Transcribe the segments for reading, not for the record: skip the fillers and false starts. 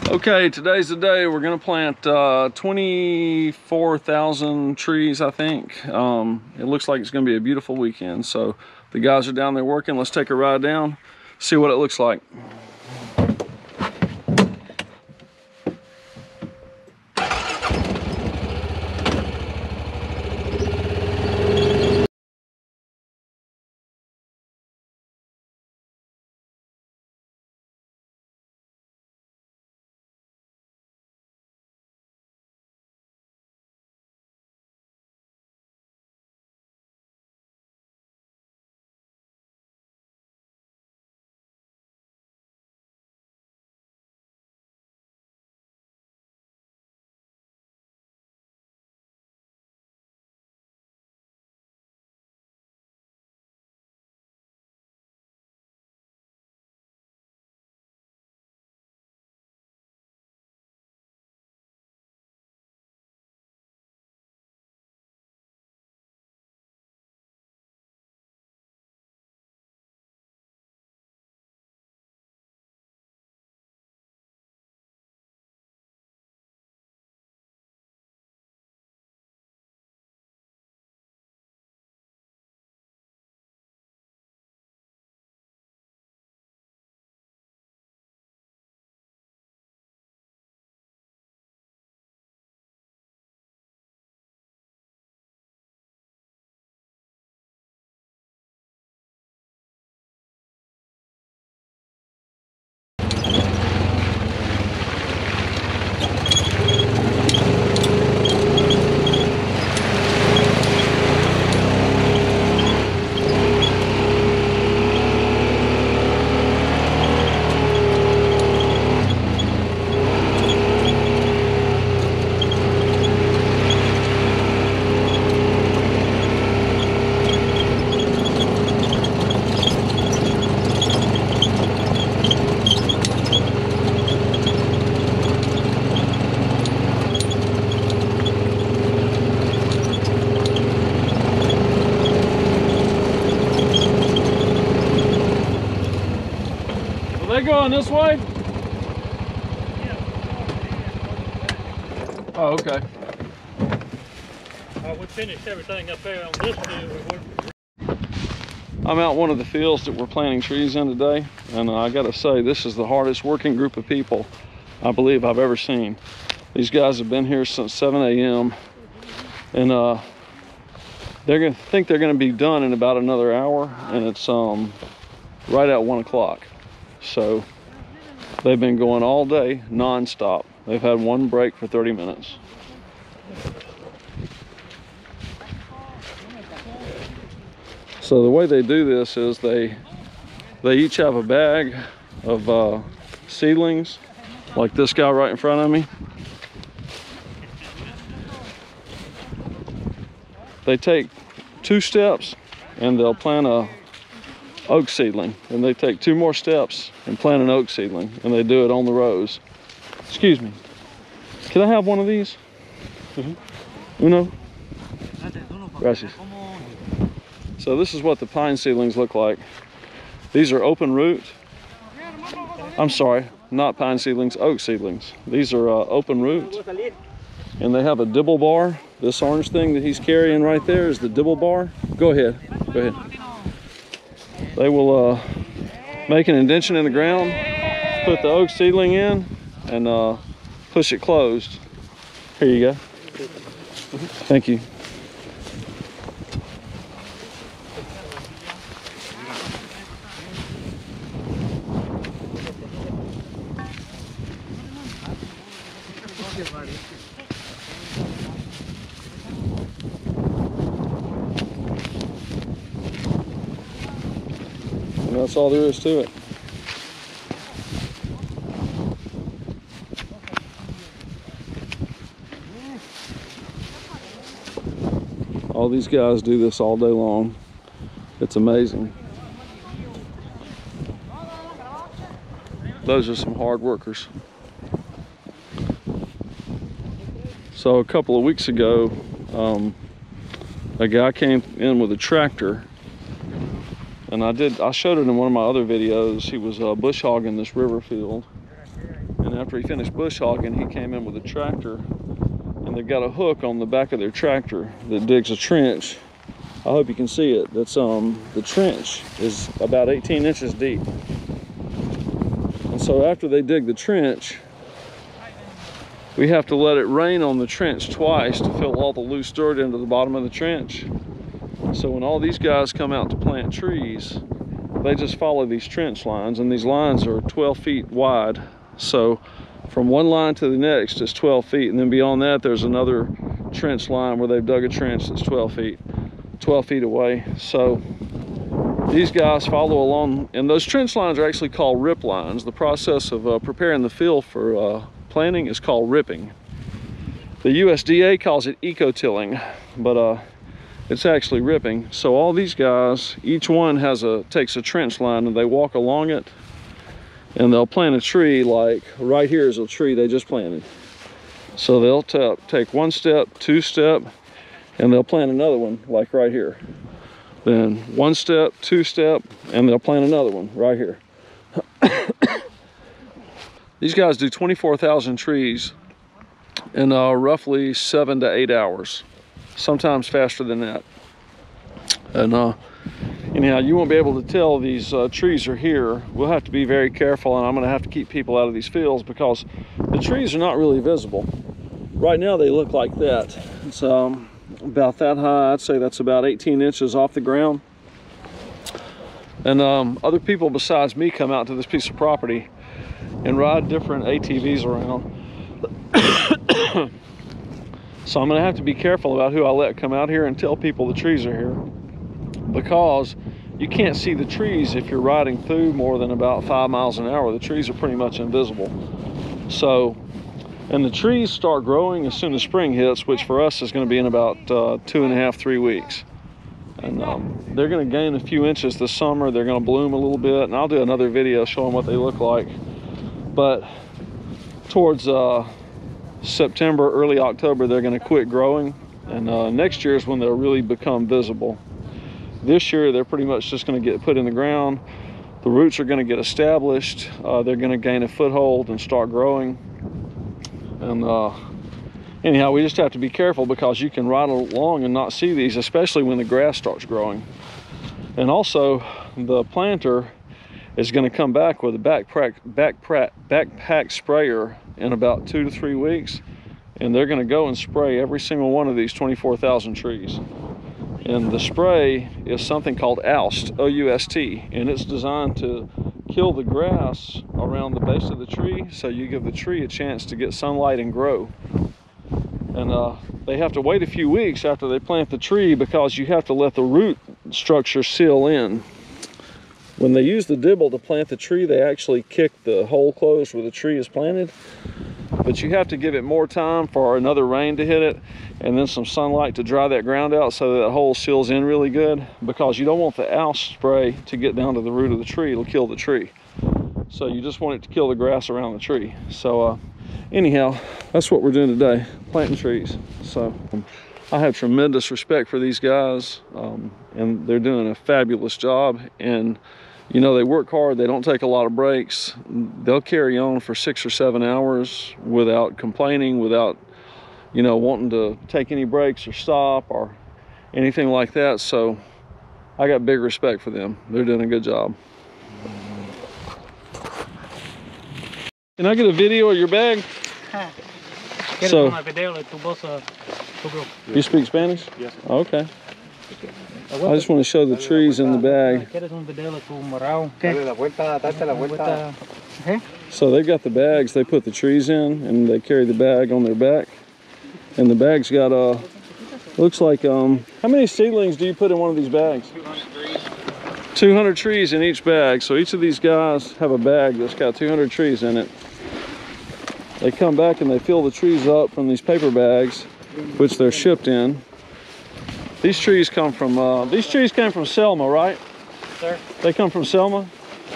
Okay, today's the day. We're gonna plant 24,000 trees, I think. It looks like it's gonna be a beautiful weekend. So the guys are down there working. Let's take a ride down, see what it looks like. Are they going this way? Oh, okay. We finished everything up there on this field. I'm out one of the fields that we're planting trees in today, and I gotta say, this is the hardest working group of people I believe I've ever seen. These guys have been here since 7 a.m. and they're gonna be done in about another hour, and it's right at 1 o'clock. So they've been going all day non-stop. They've had one break for 30 minutes. So the way they do this is they each have a bag of seedlings, like this guy right in front of me. They take 2 steps and they'll plant a oak seedling, and they take 2 more steps and plant an oak seedling, and they do it on the rows. Excuse me, can I have one of these? Uno? Gracias. So this is what the pine seedlings look like. These are open root. I'm sorry, not pine seedlings, oak seedlings. These are open root, and they have a dibble bar. This orange thing that he's carrying right there is the dibble bar. Go ahead, go ahead. They will make an indention in the ground, put the oak seedling in, and push it closed. Here you go. Thank you. And that's all there is to it. All these guys do this all day long. It's amazing. Those are some hard workers. So a couple of weeks ago, a guy came in with a tractor, and I showed it in one of my other videos. He was bush hogging this river field, and and after he finished bush hogging, he came in with a tractor, and they've got a hook on the back of their tractor that digs a trench. I hope you can see it. That's the trench is about 18 inches deep. And so after they dig the trench, we have to let it rain on the trench twice to fill all the loose dirt into the bottom of the trench. So when all these guys come out to plant trees, they just follow these trench lines, and these lines are 12 feet wide. So from one line to the next is 12 feet, and then beyond that there's another trench line where they've dug a trench that's 12 feet away. So these guys follow along, and those trench lines are actually called rip lines. The process of preparing the field for planting is called ripping. The USDA calls it eco-tilling, but it's actually ripping. So all these guys, each one takes a trench line, and they walk along it, and they'll plant a tree. Like right here is a tree they just planted. So they'll take one step, two step, and they'll plant another one like right here. Then one step, two step, and they'll plant another one right here. These guys do 24,000 trees in roughly 7 to 8 hours, sometimes faster than that. And anyhow, you won't be able to tell these trees are here. We'll have to be very careful, and I'm gonna have to keep people out of these fields because the trees are not really visible. Right now they look like that. It's about that high. I'd say that's about 18 inches off the ground. And other people besides me come out to this piece of property and ride different ATVs around. So I'm gonna have to be careful about who I let come out here and tell people the trees are here, because you can't see the trees if you're riding through more than about 5 miles an hour. The trees are pretty much invisible. So, and the trees start growing as soon as spring hits, which for us is gonna be in about 2.5, 3 weeks. And they're gonna gain a few inches this summer. They're gonna bloom a little bit, and I'll do another video showing what they look like. But towards September, early October, they're gonna quit growing. And next year is when they'll really become visible. This year, they're pretty much just gonna get put in the ground. The roots are gonna get established. They're gonna gain a foothold and start growing. And anyhow, we just have to be careful because you can ride along and not see these, especially when the grass starts growing. And also, the planter is going to come back with a backpack sprayer in about 2 to 3 weeks, and they're going to go and spray every single one of these 24,000 trees. And the spray is something called Oust, O-U-S-T, and it's designed to kill the grass around the base of the tree, so you give the tree a chance to get sunlight and grow. And they have to wait a few weeks after they plant the tree because you have to let the root structure seal in. When they use the dibble to plant the tree, they actually kick the hole closed where the tree is planted. But you have to give it more time for another rain to hit it, and then some sunlight to dry that ground out so that hole seals in really good, because you don't want the Oust spray to get down to the root of the tree. It'll kill the tree. So you just want it to kill the grass around the tree. So anyhow, that's what we're doing today, planting trees. So I have tremendous respect for these guys, and they're doing a fabulous job. And you know, they work hard. They don't take a lot of breaks. They'll carry on for 6 or 7 hours without complaining, without, you know, wanting to take any breaks or stop or anything like that. So I got big respect for them. They're doing a good job. Can I get a video of your bag? So, you speak Spanish? Yes. Okay. I just want to show the trees in the bag. So they've got the bags, they put the trees in, and they carry the bag on their back. And the bag's got looks like, how many seedlings do you put in one of these bags? 200 trees in each bag. So each of these guys have a bag that's got 200 trees in it. They come back and they fill the trees up from these paper bags, which they're shipped in. These trees come from, came from Selma, right? Sir? They come from Selma,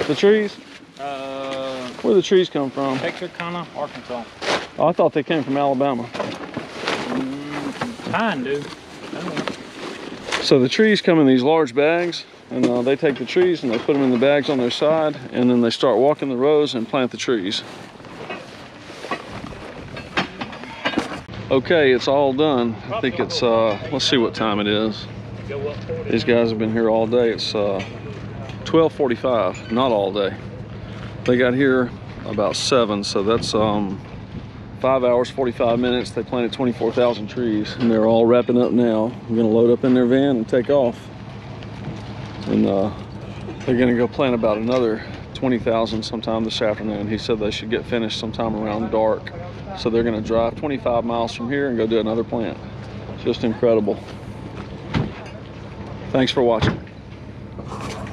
the trees? Where do the trees come from? Texarkana, Arkansas. Oh, I thought they came from Alabama. Kind of. So the trees come in these large bags, and they take the trees and they put them in the bags on their side, and then they start walking the rows and plant the trees. Okay, it's all done. I think it's, let's see what time it is. These guys have been here all day. It's 12:45, not all day. They got here about 7, so that's 5 hours, 45 minutes. They planted 24,000 trees, and they're all wrapping up now. I'm gonna load up in their van and take off. And they're gonna go plant about another 20,000 sometime this afternoon. He said they should get finished sometime around dark. So they're gonna drive 25 miles from here and go do another plant. It's just incredible. Thanks for watching.